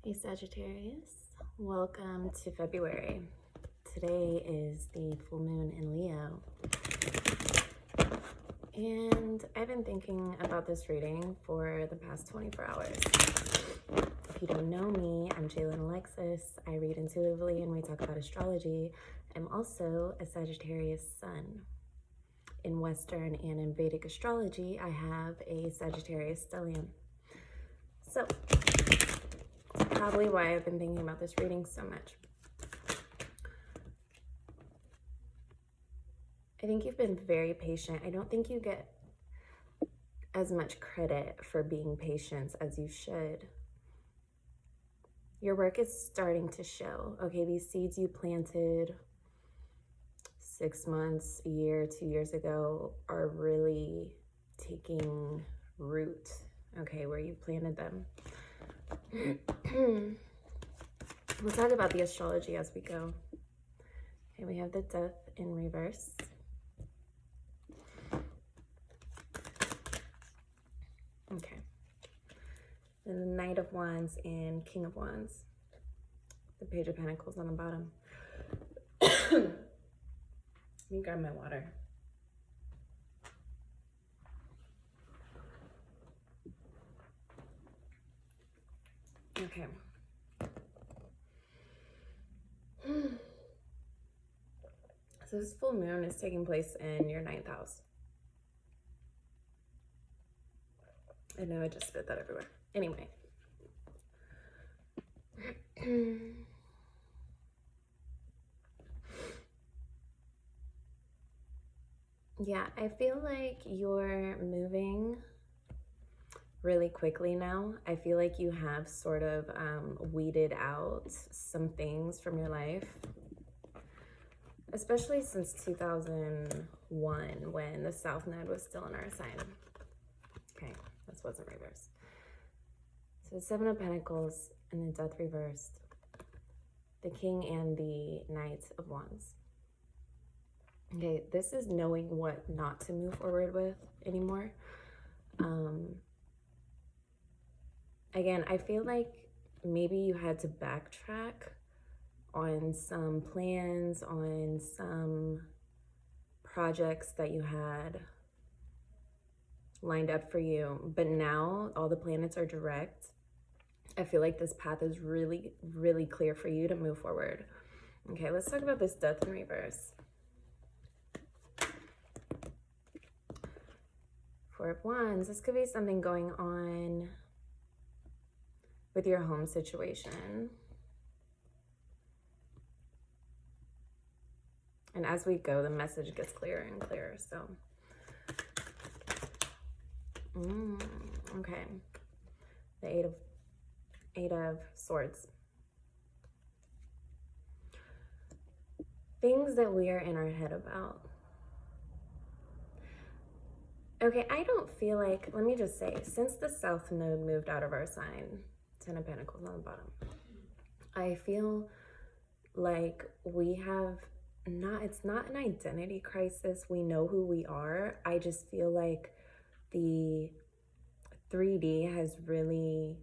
Hey Sagittarius, welcome to February. Today is the full moon in Leo. And I've been thinking about this reading for the past 24 hours. If you don't know me, I'm jaylynngelato. I read intuitively and we talk about astrology. I'm also a Sagittarius sun. In Western and in Vedic astrology, I have a Sagittarius stellium. So, probably why I've been thinking about this reading so much. I think you've been very patient. I don't think you get as much credit for being patient as you should. Your work is starting to show. Okay, these seeds you planted 6 months, a year, 2 years ago are really taking root, okay, where you planted them. We'll talk about the astrology as we go. Okay, we have the Death in reverse. Okay. Then the Knight of Wands and King of Wands. The Page of Pentacles on the bottom. Let me grab my water. Okay. So this full moon is taking place in your 9th house. I know I just spit that everywhere. Anyway. Yeah, I feel like you're moving really quickly now. I feel like you have sort of weeded out some things from your life, especially since 2001 when the South Node was still in our sign. Okay, this wasn't reversed. So 7 of Pentacles and the Death reversed, the King and the Knight of Wands. Okay, this is knowing what not to move forward with anymore. Again, I feel like maybe you had to backtrack on some plans, on some projects that you had lined up for you. But now all the planets are direct. I feel like this path is really, really clear for you to move forward. Okay, let's talk about this Death in reverse. 4 of Wands. This could be something going on with your home situation. And as we go, the message gets clearer and clearer. So, okay. The Eight of Swords. Things that we are in our head about. Okay, I don't feel like, let me just say, since the South Node moved out of our sign, 10 of Pentacles on the bottom, I feel like we have it's not an identity crisis. We know who we are. I just feel like the 3D has really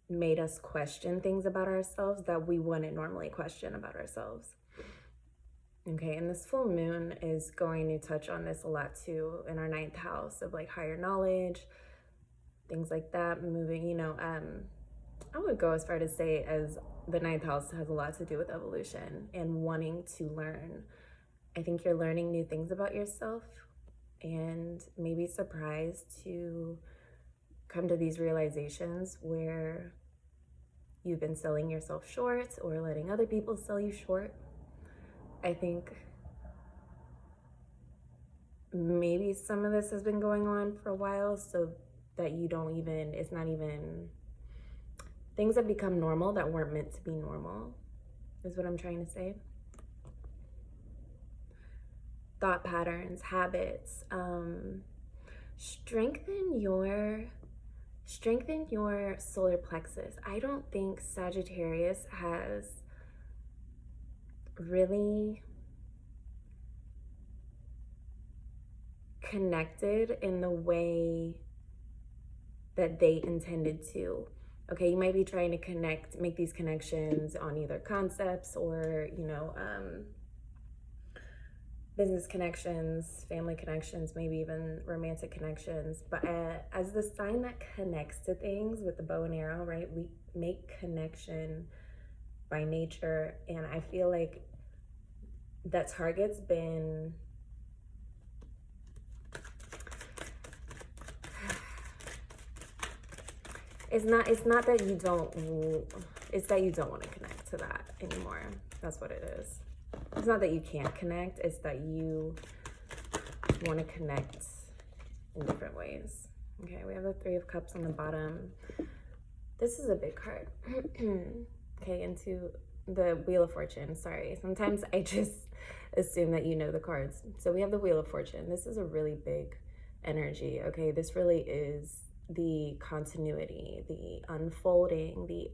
made us question things about ourselves that we wouldn't normally question about ourselves. Okay, and this full moon is going to touch on this a lot too in our 9th house of like higher knowledge, things like that, moving, you know, I would go as far to say as the 9th house has a lot to do with evolution and wanting to learn. I think you're learning new things about yourself and maybe surprised to come to these realizations where you've been selling yourself short or letting other people sell you short. I think maybe some of this has been going on for a while so that you don't even, it's not even, things have become normal that weren't meant to be normal, is what I'm trying to say. Thought patterns, habits, strengthen your solar plexus. I don't think Sagittarius has really connected in the way that they intended to Okay, you might be trying to make these connections on either concepts or, business connections, family connections, maybe even romantic connections. But as the sign that connects to things with the bow and arrow, right, we make connection by nature. And I feel like that target's been it's not that you don't, it's that you don't want to connect to that anymore. That's what it is. It's not that you can't connect, it's that you want to connect in different ways. Okay, we have the Three of Cups on the bottom. This is a big card. Okay, into the Wheel of Fortune. Sorry, sometimes I just assume that you know the cards. So we have the Wheel of Fortune. This is a really big energy. Okay, this really is the continuity, the unfolding, the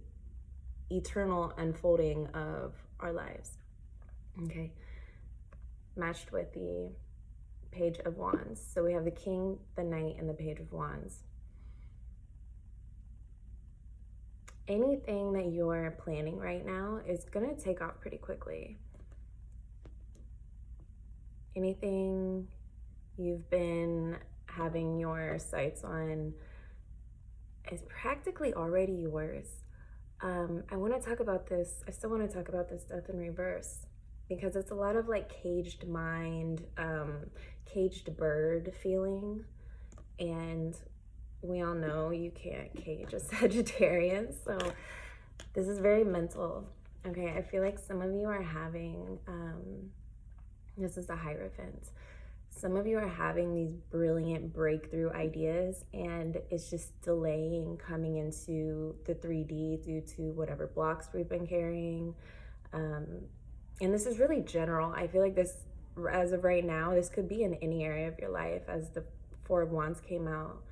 eternal unfolding of our lives. Okay, matched with the Page of Wands. So we have the King, the Knight, and the Page of Wands. Anything that you're planning right now is going to take off pretty quickly. Anything you've been having your sights on is practically already yours. I want to talk about this. I still want to talk about this Death in Reverse, because it's a lot of like caged mind, caged bird feeling. And we all know you can't cage a Sagittarius. So this is very mental. Okay, I feel like some of you are having, this is the Hierophant. Some of you are having these brilliant breakthrough ideas, and it's just delaying coming into the 3D due to whatever blocks we've been carrying. And this is really general. I feel like this, as of right now, this could be in any area of your life. As the Four of Wands came out,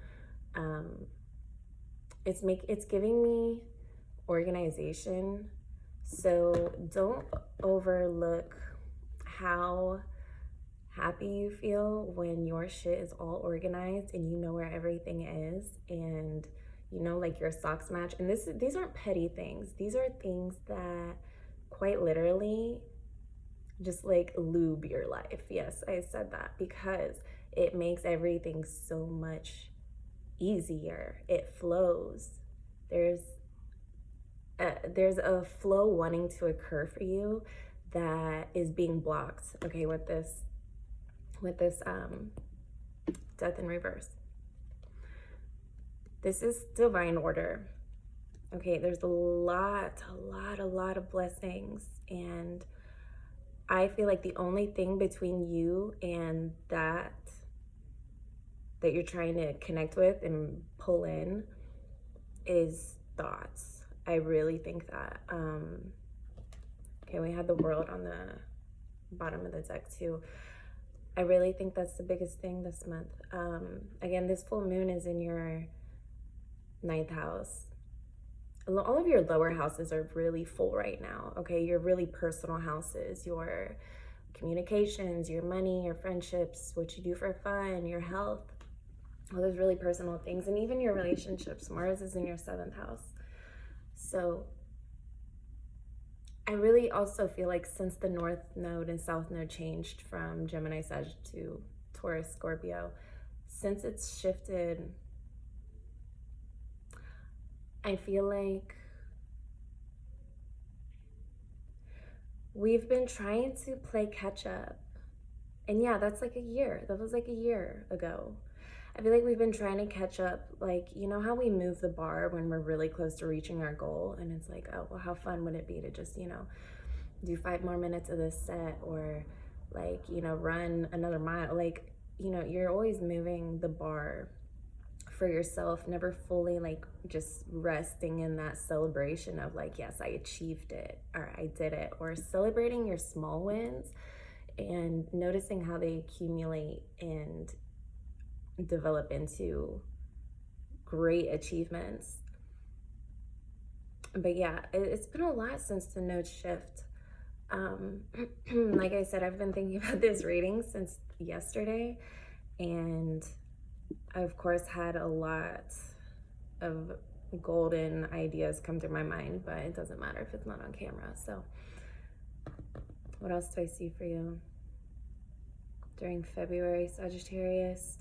it's giving me organization. So don't overlook how happy you feel when your shit is all organized and you know where everything is, and you know, like your socks match. And these aren't petty things. These are things that quite literally just like lube your life. Yes, I said that, because it makes everything so much easier. It flows. There's a flow wanting to occur for you that is being blocked, okay, with this Death in Reverse. This is divine order. Okay, there's a lot of blessings, and I feel like the only thing between you and that you're trying to connect with and pull in is thoughts. I really think that. Okay, we had the World on the bottom of the deck too. I really think that's the biggest thing this month. Again, this full moon is in your 9th house. All of your lower houses are really full right now, okay? Your really personal houses, your communications, your money, your friendships, what you do for fun, your health, all those really personal things, and even your relationships. Mars is in your 7th house. So I really also feel like since the North Node and South Node changed from Gemini, Sag to Taurus, Scorpio, since it's shifted, I feel like we've been trying to play catch up. And yeah, that's like a year. That was like a year ago. I feel like we've been trying to catch up. Like, you know how we move the bar when we're really close to reaching our goal? And it's like, oh, well, how fun would it be to just, do 5 more minutes of this set, or like, run another mile. Like, you're always moving the bar for yourself, never fully like just resting in that celebration of like, yes, I achieved it, or I did it, or celebrating your small wins and noticing how they accumulate and develop into great achievements. But yeah, it's been a lot since the node shift. Like I said, I've been thinking about this reading since yesterday, and I of course had a lot of golden ideas come through my mind, but it doesn't matter if it's not on camera. So what else do I see for you during February, Sagittarius?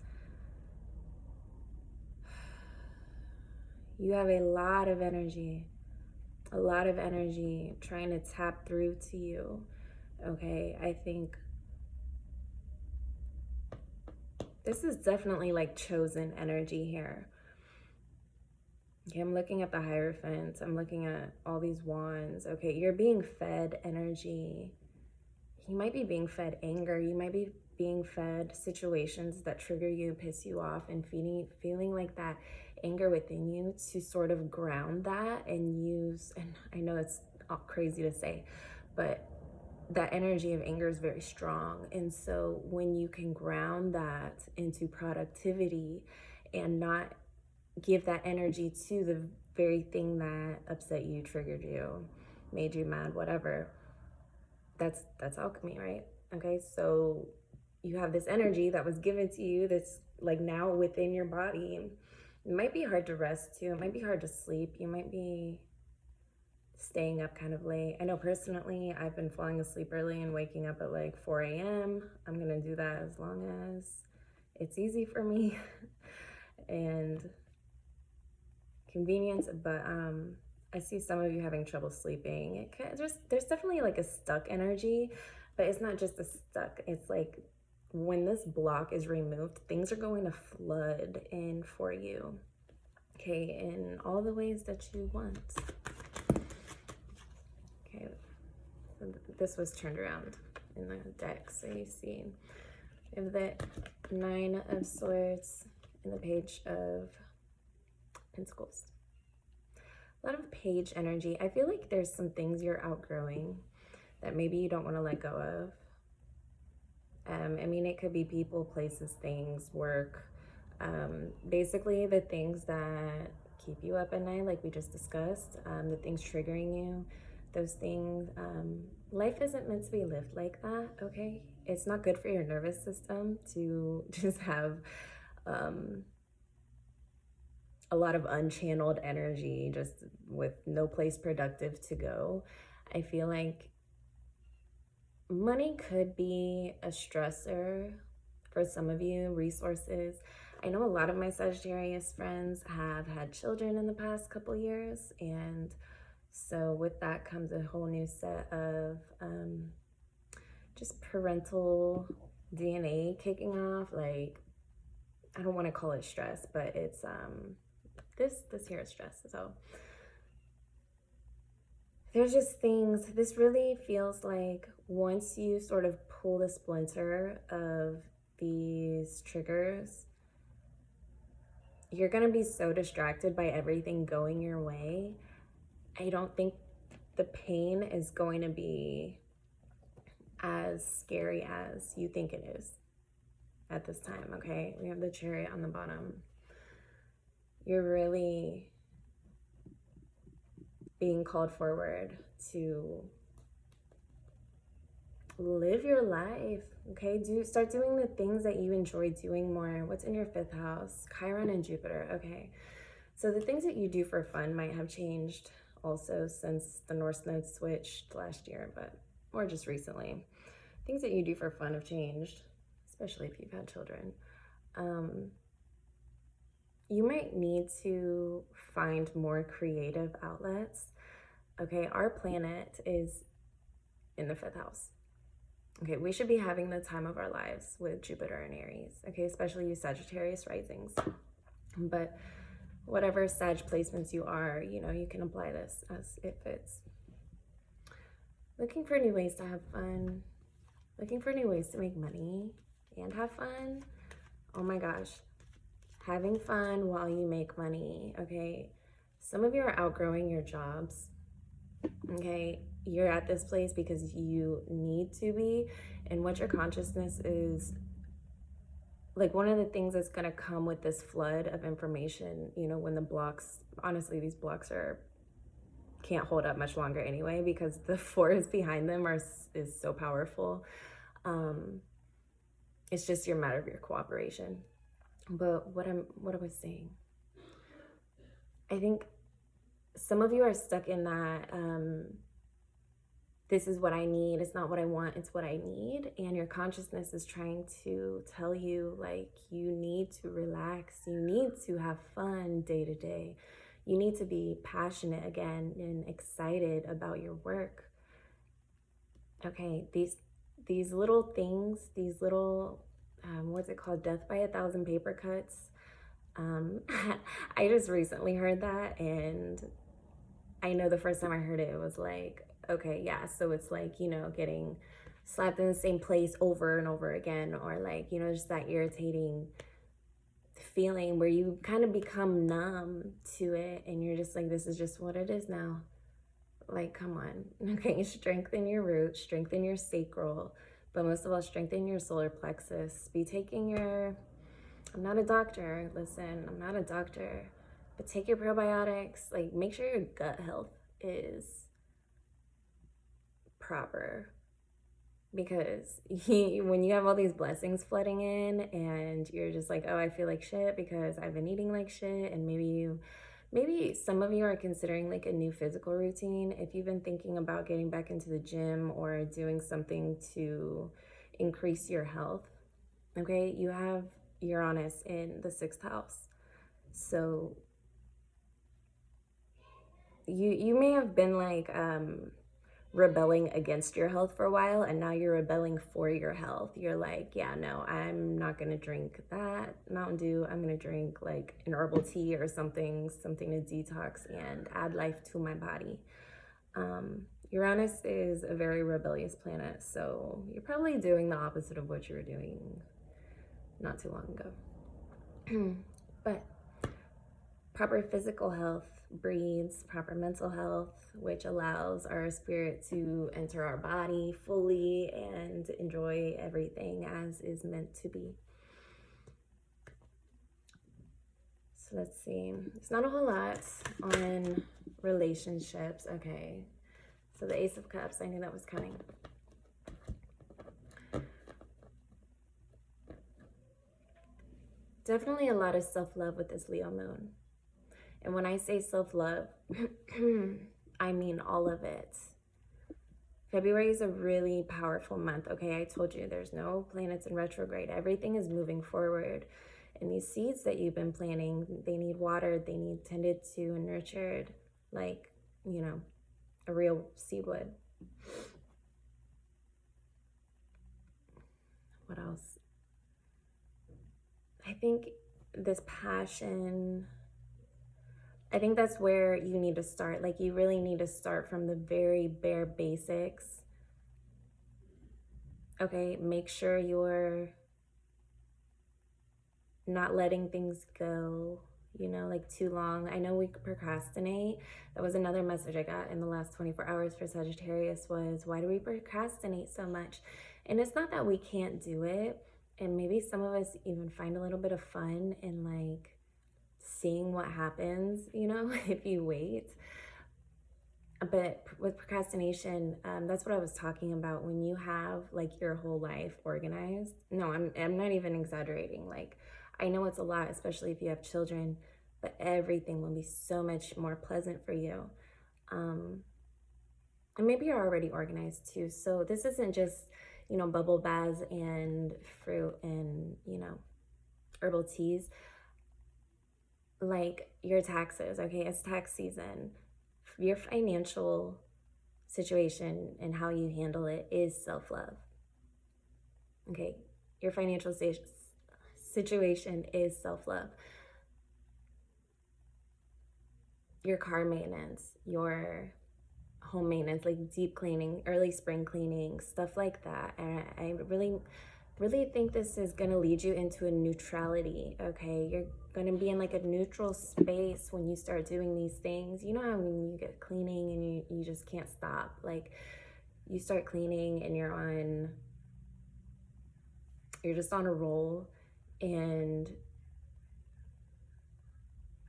You have a lot of energy trying to tap through to you. Okay, I think this is definitely like chosen energy here. Okay, I'm looking at the Hierophant. I'm looking at all these wands. Okay, you're being fed energy. You might be being fed anger. You might be being fed situations that trigger you, piss you off, and feeling like that anger within you to sort of ground that and use, and I know it's crazy to say, but that energy of anger is very strong. And so when you can ground that into productivity and not give that energy to the very thing that upset you, triggered you, made you mad, whatever, that's alchemy, right? Okay, so you have this energy that was given to you that's like now within your body. It might be hard to rest too. It might be hard to sleep. You might be staying up kind of late. I know personally, I've been falling asleep early and waking up at like 4 a.m. I'm gonna do that as long as it's easy for me and convenient, but I see some of you having trouble sleeping. There's definitely like a stuck energy, but it's not just a stuck. It's like when this block is removed, things are going to flood in for you, okay, in all the ways that you want. Okay, so this was turned around in the deck, so you see we have the 9 of Swords and the Page of Pentacles. A lot of Page energy. I feel like there's some things you're outgrowing that maybe you don't want to let go of. I mean, it could be people, places, things, work. Basically, the things that keep you up at night, like we just discussed, the things triggering you, those things. Life isn't meant to be lived like that, okay? It's not good for your nervous system to just have a lot of unchanneled energy just with no place productive to go. I feel like money could be a stressor for some of you, resources. I know a lot of my Sagittarius friends have had children in the past couple years, and so with that comes a whole new set of just parental DNA kicking off. Like, I don't want to call it stress, but it's this here is stress. So there's just things, this really feels like once you sort of pull the splinter of these triggers, you're going to be so distracted by everything going your way. I don't think the pain is going to be as scary as you think it is at this time, okay? We have the Chariot on the bottom. You're really being called forward to live your life, okay? Start doing the things that you enjoy doing more. What's in your 5th house? Chiron and Jupiter, okay. So the things that you do for fun might have changed also since the North Node switched last year, or just recently. Things that you do for fun have changed, especially if you've had children. You might need to find more creative outlets. Okay, our planet is in the 5th house. Okay, we should be having the time of our lives with Jupiter and Aries. Okay, especially you Sagittarius risings. But whatever Sag placements you are, you can apply this as it fits. Looking for new ways to have fun. Looking for new ways to make money and have fun. Oh my gosh. Having fun while you make money, okay? Some of you are outgrowing your jobs, okay? You're at this place because you need to be, and what your consciousness is, like one of the things that's gonna come with this flood of information, when the blocks, honestly, these blocks can't hold up much longer anyway, because the force behind them is so powerful. It's just a matter of your cooperation. But what I was saying, I think some of you are stuck in that, this is what I need. It's not what I want, it's what I need. And your consciousness is trying to tell you, like, you need to relax. You need to have fun day to day. You need to be passionate again and excited about your work. Okay, these little things, these little, what's it called? Death by 1,000 paper cuts. I just recently heard that, and I know the first time I heard it, it was like, okay, yeah, so it's like, you know, getting slapped in the same place over and over again, or like, you know, just that irritating feeling where you kind of become numb to it and you're just like, this is just what it is now. Like, come on. Okay, strengthen your roots, strengthen your sacral, but most of all, strengthen your solar plexus. Be taking your, I'm not a doctor, listen, I'm not a doctor, but take your probiotics. Like, make sure your gut health is proper, because when you have all these blessings flooding in and you're just like, oh, I feel like shit because I've been eating like shit, and maybe some of you are considering like a new physical routine. If you've been thinking about getting back into the gym or doing something to increase your health, okay, you have Uranus in the 6th house. So you may have been like rebelling against your health for a while, and now you're rebelling for your health. You're like, yeah, no, I'm not gonna drink that Mountain Dew. I'm gonna drink like an herbal tea or something to detox and add life to my body. Uranus is a very rebellious planet, so you're probably doing the opposite of what you were doing not too long ago. But proper physical health breeds proper mental health, which allows our spirit to enter our body fully and enjoy everything as is meant to be. So let's see. It's not a whole lot on relationships. Okay. So the Ace of Cups, I knew that was coming. Definitely a lot of self-love with this Leo moon. And when I say self-love, I mean all of it. February is a really powerful month, okay? I told you there's no planets in retrograde. Everything is moving forward. And these seeds that you've been planting, they need watered, they need tended to and nurtured, like, you know, a real seed would. What else? I think this passion, I think that's where you need to start. Like, you really need to start from the very bare basics. Okay, make sure you're not letting things go, you know, like too long. I know we procrastinate. That was another message I got in the last 24 hours for Sagittarius was, why do we procrastinate so much? And it's not that we can't do it. And maybe some of us even find a little bit of fun in like seeing what happens, you know, if you wait. But with procrastination, that's what I was talking about. When you have like your whole life organized, no, I'm not even exaggerating. Like, I know it's a lot, especially if you have children, but everything will be so much more pleasant for you. And maybe you're already organized too. So this isn't just, you know, bubble baths and fruit and, you know, herbal teas. Like your taxes, okay? It's tax season. Your financial situation and how you handle it is self-love. Okay? Your financial situation is self-love. Your car maintenance, your home maintenance, like deep cleaning, early spring cleaning, stuff like that. And I really think this is going to lead you into a neutrality, okay? You're going to be in like a neutral space when you start doing these things. You know how when you get cleaning and you just can't stop, like you start cleaning and you're just on a roll. And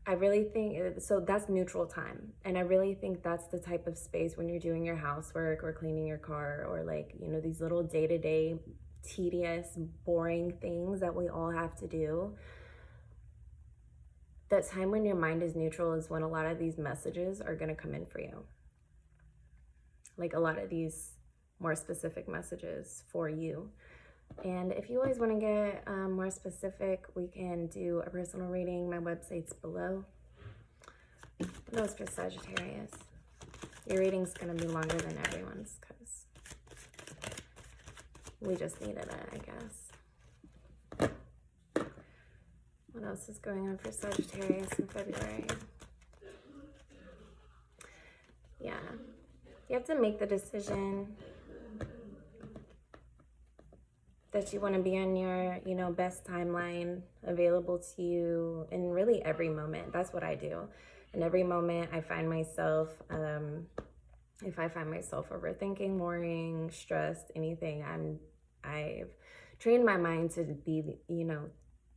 I really think, so that's neutral time. And I really think that's the type of space when you're doing your housework or cleaning your car or like, you know, these little day-to-day tedious, boring things that we all have to do. that time when your mind is neutral is when a lot of these messages are going to come in for you. Like a lot of these more specific messages for you. And if you always want to get more specific, we can do a personal reading. My website's below. That was for Sagittarius. Your reading's going to be longer than everyone's because we just needed it, I guess. What else is going on for Sagittarius in February? Yeah. You have to make the decision that you want to be on your, best timeline available to you in really every moment. That's what I do. In every moment, I find myself, if I find myself overthinking, worrying, stressed, anything, I've trained my mind to be,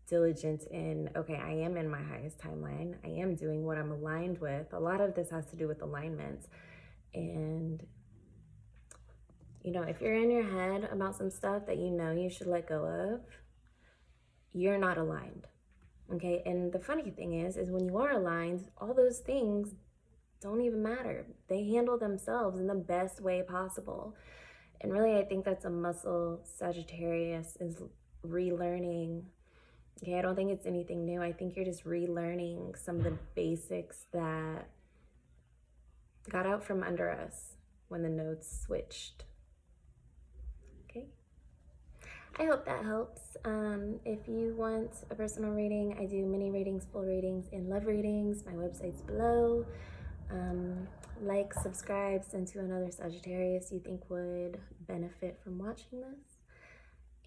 diligent in, okay, I am in my highest timeline. I am doing what I'm aligned with. A lot of this has to do with alignment. And if you're in your head about some stuff that you should let go of, you're not aligned, okay? And the funny thing is when you are aligned, all those things don't even matter. They handle themselves in the best way possible. And really, I think that's a muscle Sagittarius is relearning. Okay, I don't think it's anything new. I think you're just relearning some of the basics that got out from under us when the nodes switched. Okay, I hope that helps. If you want a personal reading, I do mini readings, full readings, and love readings. My website's below. Like, subscribe, send to another Sagittarius you think would benefit from watching this.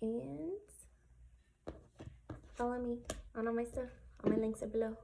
And follow me on all my stuff. All my links are below.